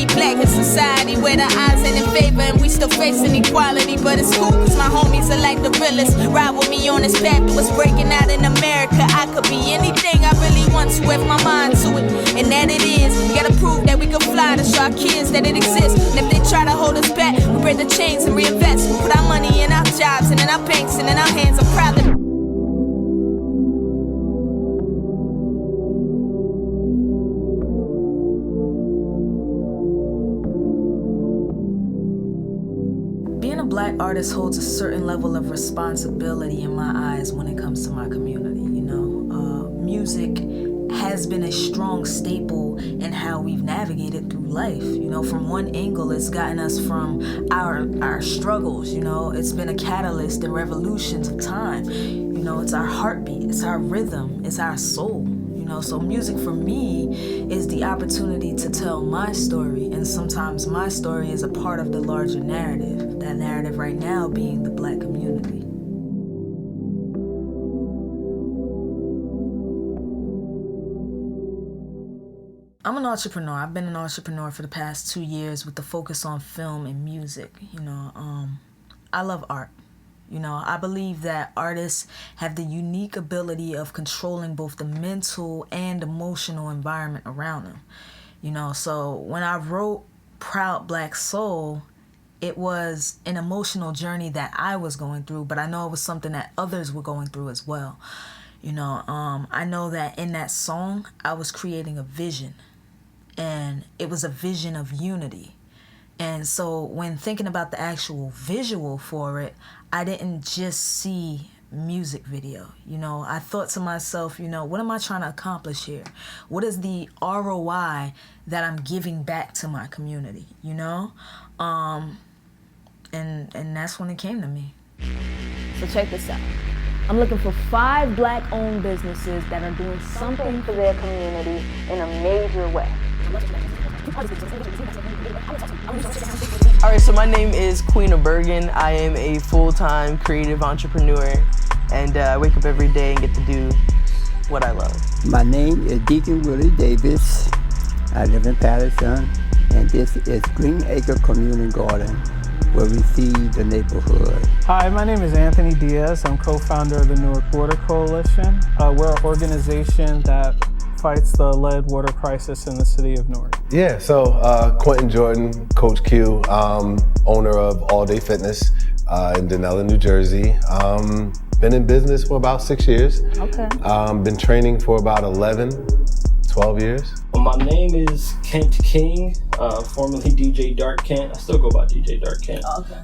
be black in society where the odds ain't in favor and we still facing equality. But it's cool cause my homies are like the realest. Ride with me on this path that was breaking out in America. I could be anything I really want to if my mind to it. And that it is. We gotta prove that we can fly to show our kids that it exists. And if they try to hold us back, we break the chains and reinvest. We put our money in our jobs and in our banks and in our hands. I'm proud of Black artist holds a certain level of responsibility in my eyes when it comes to my community. Music has been a strong staple in how we've navigated through life. From one angle, it's gotten us from our struggles. It's been a catalyst in revolutions of time. It's our heartbeat, it's our rhythm, it's our soul. So music for me is the opportunity to tell my story, and sometimes my story is a part of the larger narrative, that narrative right now being the Black community. I'm an entrepreneur. I've been an entrepreneur for the past 2 years with the focus on film and music. I love art. I believe that artists have the unique ability of controlling both the mental and emotional environment around them. So when I wrote Proud Black Soul, it was an emotional journey that I was going through, but I know it was something that others were going through as well. I know that in that song, I was creating a vision, and it was a vision of unity. And so when thinking about the actual visual for it, I didn't just see music video. I thought to myself, what am I trying to accomplish here? What is the ROI that I'm giving back to my community, And that's when it came to me. So check this out. I'm looking for 5 Black-owned businesses that are doing something for their community in a major way. All right, so my name is Queena Bergen. I am a full-time creative entrepreneur, and I wake up every day and get to do what I love. My name is Deacon Davis. I live in Paterson, and this is Green Acre Community Garden, where we feed the neighborhood. Hi, my name is Anthony Diaz. I'm co-founder of the Newark Water Coalition. We're an organization that fights the lead water crisis in the city of Newark. Yeah, so Quentin Jordan, Coach Q, owner of All Day Fitness in Denellen, New Jersey. Been in business for about 6 years. Okay. Been training for about 12 years. Well, my name is Kent King, formerly DJ Dark Kent. I still go by DJ Dark Kent. Okay.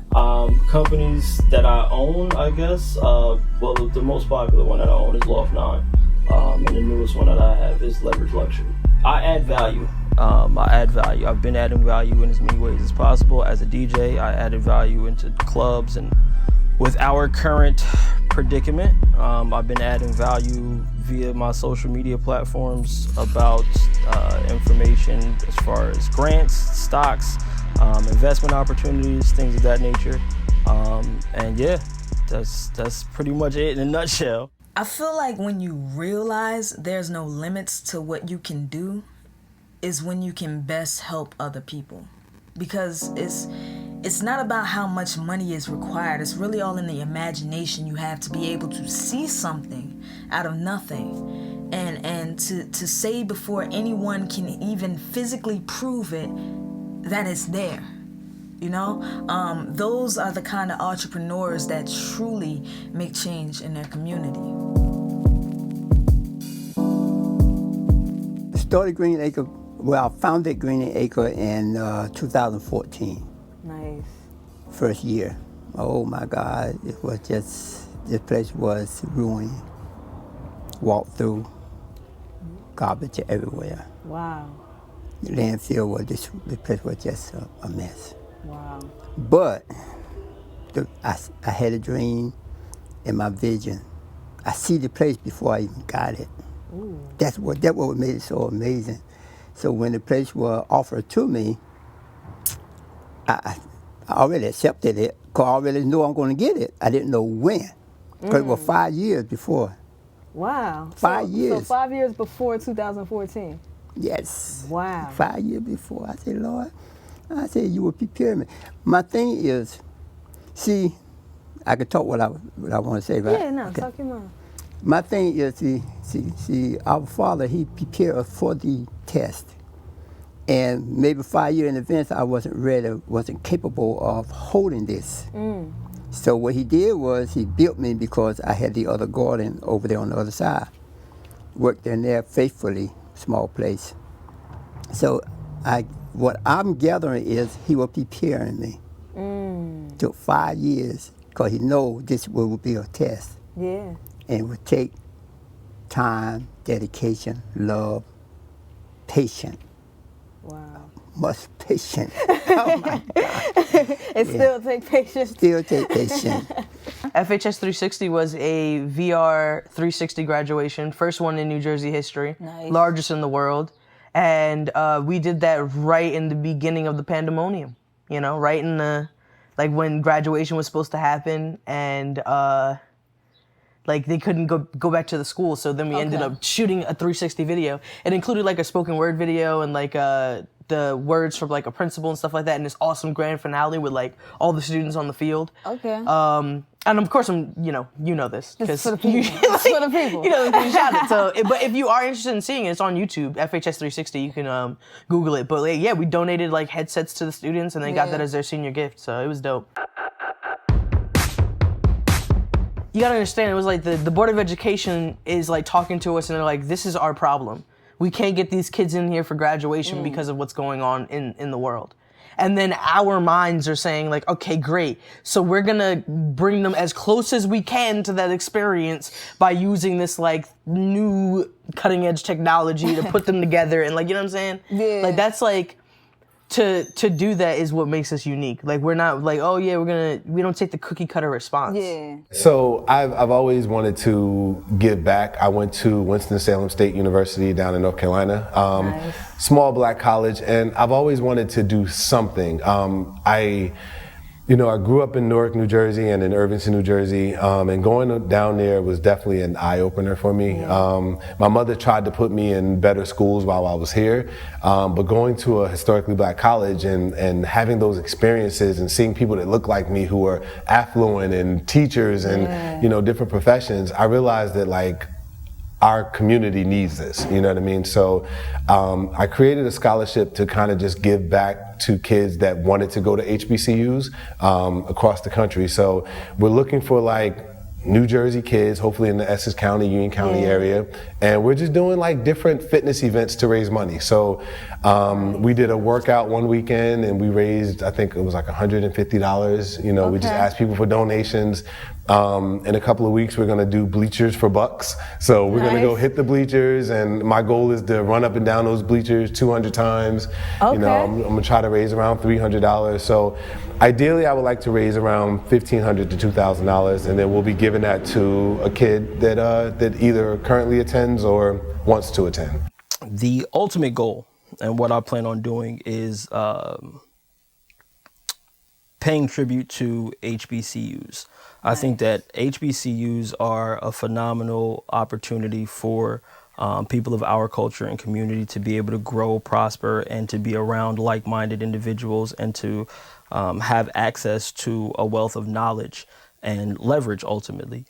Companies that I own, I guess, the most popular one that I own is Loft 9. And the newest one that I have is Leverage Luxury. I add value. I've been adding value in as many ways as possible. As a DJ, I added value into clubs, and with our current predicament, I've been adding value via my social media platforms about information as far as grants, stocks, investment opportunities, things of that nature. And yeah, that's pretty much it in a nutshell. I feel like when you realize there's no limits to what you can do is when you can best help other people. Because it's not about how much money is required. It's really all in the imagination you have to be able to see something out of nothing. And to say before anyone can even physically prove it that it's there. Those are the kind of entrepreneurs that truly make change in their community. Started Green Acre, I founded Green Acre in 2014. Nice. First year. Oh my God, it was just, this place was ruined. Walk through, garbage everywhere. Wow. The landfill was this place was just a mess. Wow. But I had a dream and my vision. I see the place before I even got it. Ooh. That's what made it so amazing. So when the place was offered to me, I already accepted it because I already knew I'm going to get it. I didn't know when, because it was 5 years before. Wow. 5 years. So 5 years before 2014. Yes. Wow. 5 years before. I said, Lord, I said, you will prepare me. My thing is, see, I could talk what I want to say, right? Yeah, no, Okay. talk your mind. My thing is, see, our Father, He prepared us for the test. And maybe 5 years in advance, I wasn't ready, wasn't capable of holding this. So what He did was He built me because I had the other garden over there on the other side. Worked in there faithfully, small place. So what I'm gathering is He was preparing me. Took 5 years because He know this will be a test. Yeah. And it would take time, dedication, love, patience. Wow. Much patience. Oh my God. It still take patience. Still take patience. FHS 360 was a VR 360 graduation, first one in New Jersey history, Nice. largest in the world. And we did that right in the beginning of the pandemonium, you know, right in the, like when graduation was supposed to happen and like they couldn't go back to the school. So then we ended up shooting a 360 video. It included like a spoken word video and like the words from like a principal and stuff like that, and this awesome grand finale with like all the students on the field. Okay. And of course, you know this It's for the people. It's for the people. You know, you shot it. So, but if you are interested in seeing it, it's on YouTube, FHS 360. You can Google it. But like, yeah, we donated like headsets to the students, and they got that as their senior gift. So it was dope. You gotta understand, it was like the Board of Education is like talking to us, and they're like, "This is our problem. We can't get these kids in here for graduation because of what's going on in the world." And then our minds are saying like, okay, great. So we're gonna bring them as close as we can to that experience by using this like new cutting edge technology to put them together and like, you know what I'm saying? Yeah. Like that's like, to do that is what makes us unique. Like we're not like, oh yeah, we don't take the cookie cutter response. Yeah. So I've always wanted to give back. I went to Winston-Salem State University down in North Carolina, Nice. small black college, and I've always wanted to do something. I grew up in Newark, New Jersey, and in Irvington, New Jersey, and going down there was definitely an eye-opener for me. My mother tried to put me in better schools while I was here, but going to a historically black college and having those experiences and seeing people that look like me who are affluent and teachers and different professions, I realized that like our community needs this, you know what I mean? So I created a scholarship to kind of just give back to kids that wanted to go to HBCUs across the country. So we're looking for like New Jersey kids, hopefully in the Essex County, Union County area. And we're just doing like different fitness events to raise money. So we did a workout one weekend and we raised, I think it was like $150. We just asked people for donations. In a couple of weeks, we're gonna do bleachers for bucks. So we're gonna go hit the bleachers, and my goal is to run up and down those bleachers 200 times. I'm gonna try to raise around $300. So ideally, I would like to raise around $1,500 to $2,000, and then we'll be giving that to a kid that either currently attends or wants to attend. The ultimate goal, and what I plan on doing, is paying tribute to HBCUs. I think that HBCUs are a phenomenal opportunity for people of our culture and community to be able to grow, prosper, and to be around like-minded individuals and to have access to a wealth of knowledge and leverage ultimately.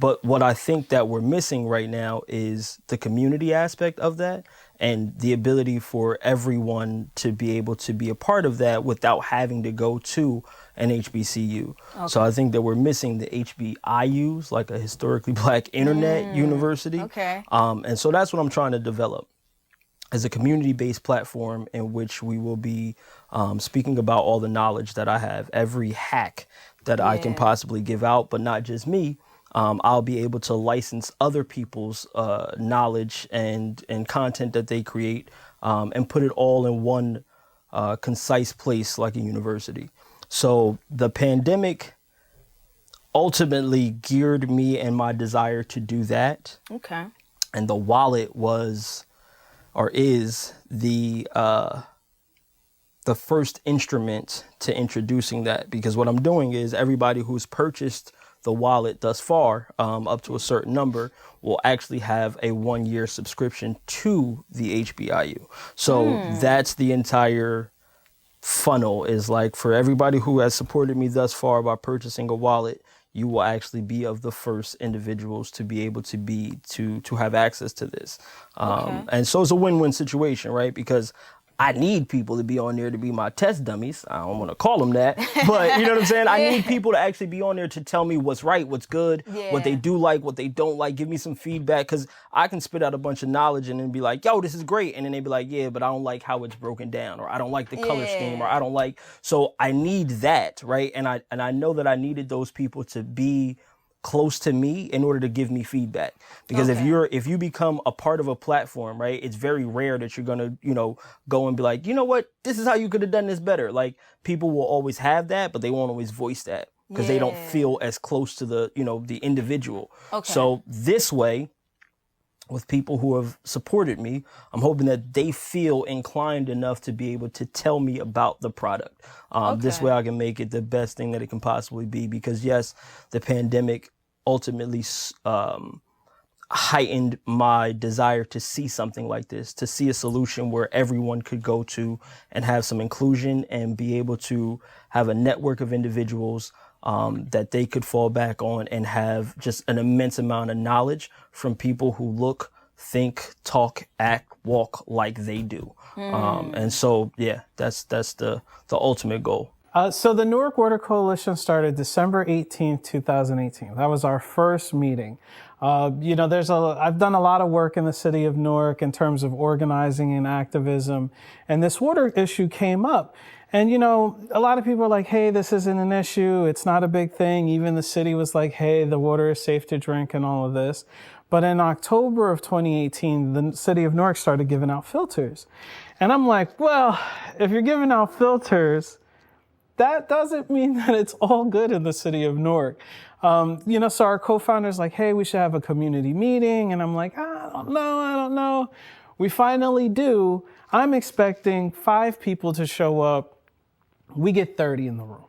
But what I think that we're missing right now is the community aspect of that and the ability for everyone to be able to be a part of that without having to go to an HBCU. So I think that we're missing the HBIUs, like a historically black internet university. And so that's what I'm trying to develop, as a community-based platform in which we will be speaking about all the knowledge that I have, every hack that I can possibly give out, but not just me. I'll be able to license other people's knowledge and content that they create and put it all in one concise place like a university. So the pandemic ultimately geared me and my desire to do that. And the wallet was, or is, the first instrument to introducing that, because what I'm doing is everybody who's purchased the wallet thus far, up to a certain number, will actually have a 1-year subscription to the HBIU. So that's the entire funnel, is like, for everybody who has supported me thus far by purchasing a wallet, you will actually be of the first individuals to be able to have access to this. And so it's a win-win situation, right? Because I need people to be on there to be my test dummies. I don't want to call them that, but you know what I'm saying? I need people to actually be on there to tell me what's right, what's good, what they do like, what they don't like, give me some feedback, because I can spit out a bunch of knowledge and then be like, yo, this is great. And then they be like, yeah, but I don't like how it's broken down, or I don't like the color scheme, or I don't like, so I need that, right? And I know that I needed those people to be close to me in order to give me feedback, because if you become a part of a platform, right, it's very rare that you're gonna, you know, go and be like, you know what, this is how you could have done this better. Like, people will always have that, but they won't always voice that because they don't feel as close to the, you know, the individual. So this way, with people who have supported me, I'm hoping that they feel inclined enough to be able to tell me about the product. This way I can make it the best thing that it can possibly be, because yes, the pandemic ultimately heightened my desire to see something like this, to see a solution where everyone could go to and have some inclusion and be able to have a network of individuals that they could fall back on and have just an immense amount of knowledge from people who look, think, talk, act, walk like they do. And so, yeah, that's the ultimate goal. So the Newark Water Coalition started December 18th, 2018. That was our first meeting. You know, I've done a lot of work in the city of Newark in terms of organizing and activism, and this water issue came up. And, you know, a lot of people are like, hey, this isn't an issue. It's not a big thing. Even the city was like, hey, the water is safe to drink and all of this. But in October of 2018, the city of Newark started giving out filters. And I'm like, well, if you're giving out filters, that doesn't mean that it's all good in the city of Newark. You know, so our co-founder's like, hey, we should have a community meeting. And I'm like, I don't know. We finally do. I'm expecting 5 people to show up. We get 30 in the room.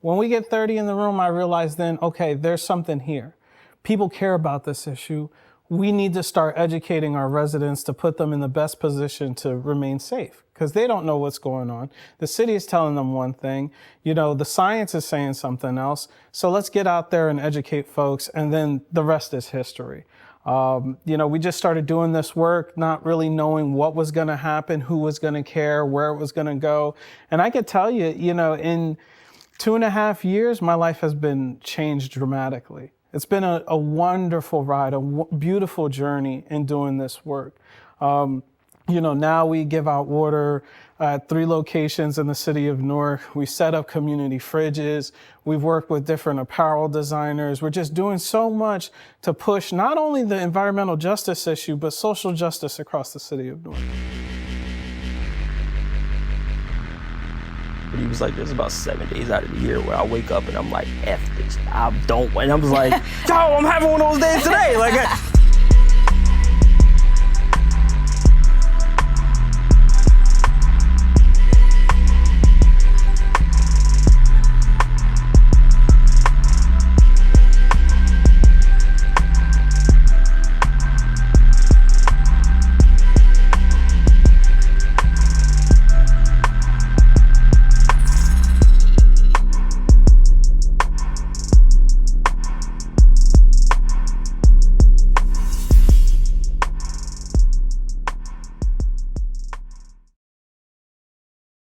When we get 30 in the room, I realize then, okay, there's something here. People care about this issue. We need to start educating our residents to put them in the best position to remain safe, because they don't know what's going on. The city is telling them one thing, you know, the science is saying something else. So let's get out there and educate folks, and then the rest is history. You know, we just started doing this work, not really knowing what was going to happen, who was going to care, where it was going to go. And I could tell you, you know, in 2.5 years, my life has been changed dramatically. It's been a wonderful ride, a beautiful journey in doing this work. You know, now we give out water at 3 locations in the city of Newark. We set up community fridges. We've worked with different apparel designers. We're just doing so much to push not only the environmental justice issue, but social justice across the city of Newark. But he was like, there's about 7 days out of the year where I wake up and I'm like, F this, I don't. And I was like, yo, I'm having one of those days today. Like,